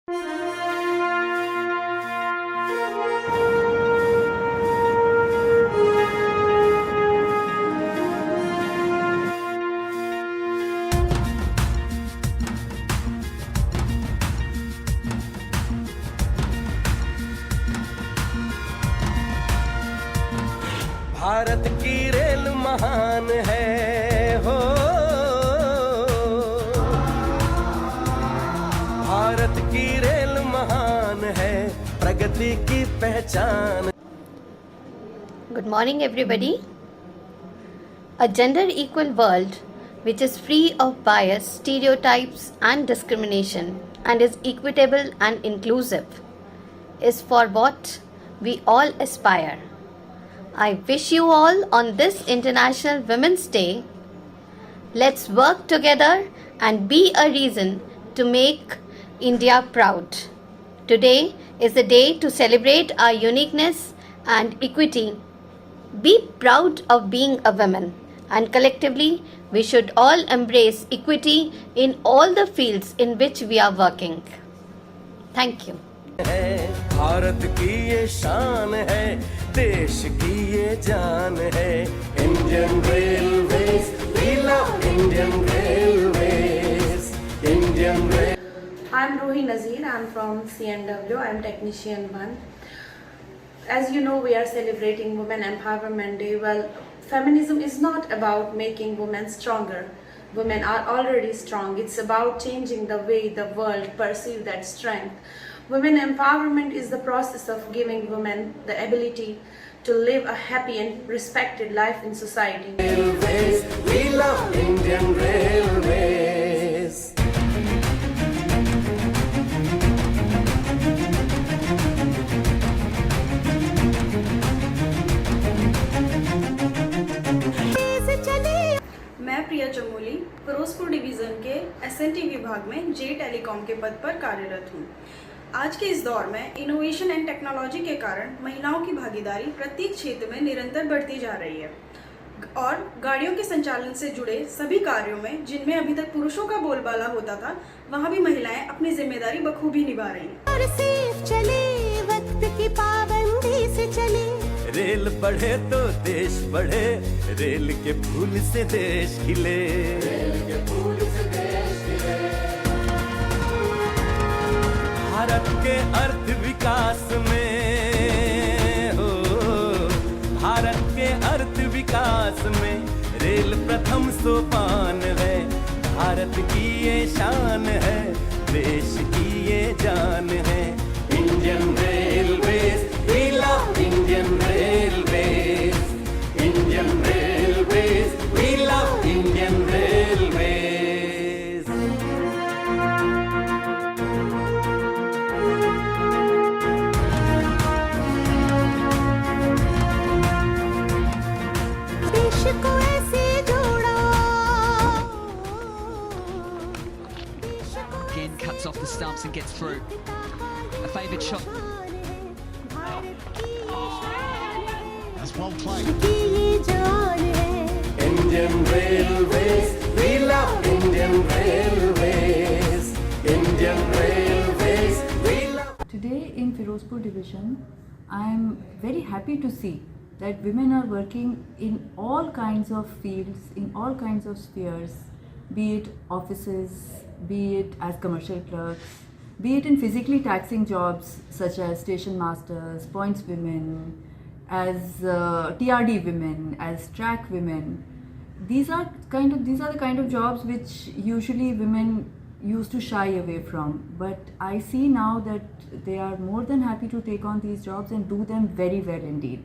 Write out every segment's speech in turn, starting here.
भारत की रेल महान है हो, भारत की रेल महान है, प्रगति की पहचान. Good morning, everybody. A gender equal world which is free of bias, stereotypes, and discrimination and is equitable and inclusive is for what we all aspire. I wish you all on this International Women's Day, let's work together and be a reason to make India proud. Today is the day to celebrate our uniqueness and equity. Be proud of being a woman, and collectively we should all embrace equity in all the fields in which we are working. Thank you. Bharat की ये शान है, देश की ये जान है. Indian railways, we love Indian railways. Indian Railways. I'm Rohi Nazir. I'm from CNW. I'm Technician 1. As you know, we are celebrating Women Empowerment Day. Well, feminism is not about making women stronger. Women are already strong. It's about changing the way the world perceives that strength. Women empowerment is the process of giving women the ability to live a happy and respected life in society. Railways, we love Indian Railways. मैं प्रिया Chamoli Firozpur division के SNT विभाग में जे telecom के पद पर कार्यरत हूँ। आज के इस दौर में इनोवेशन एंड टेक्नोलॉजी के कारण महिलाओं की भागीदारी प्रत्येक क्षेत्र में निरंतर बढ़ती जा रही है और गाड़ियों के संचालन से जुड़े सभी कार्यों में जिनमें अभी तक पुरुषों का बोलबाला होता था, वहाँ भी महिलाएं अपनी जिम्मेदारी बखूबी निभा रही हैं। और सेफ चले, वक्त की पाबंदी से चले। रेल बढ़े तो देश बढ़े, रेल के फूल से देश खिले, रेल के फूल से देश खिले. भारत के अर्थ विकास में हो, भारत के अर्थ विकास में रेल प्रथम सोपान है. भारत की ये शान है, देश की ये जान है. Indian railways, we love Indian Railways. Indian Railways, we love Indian Railways. देश को ऐसे जोड़ा, Again cuts off the stumps and gets through. A favoured shot. That's well played. Indian Railways, we love Indian Railways. Indian Railways, we love. Today in Firozpur division, I am very happy to see that women are working in all kinds of fields, in all kinds of spheres, be it offices, be it as commercial clerks, be it in physically taxing jobs such as station masters, points women, as TRD women, as track women. These are the kind of jobs which usually women used to shy away from, but I see now that they are more than happy to take on these jobs and do them very well indeed.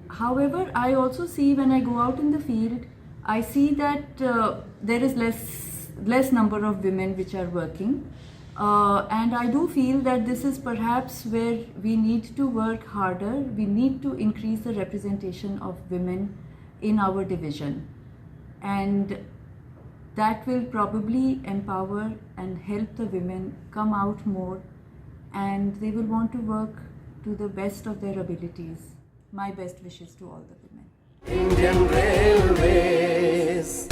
However, I also see when I go out in the field, I see that there is less number of women which are working, and I do feel that this is perhaps where we need to work harder. We need to increase the representation of women in our division, and that will probably empower and help the women come out more, and they will want to work to the best of their abilities. My best wishes to all the women. Indian Railways.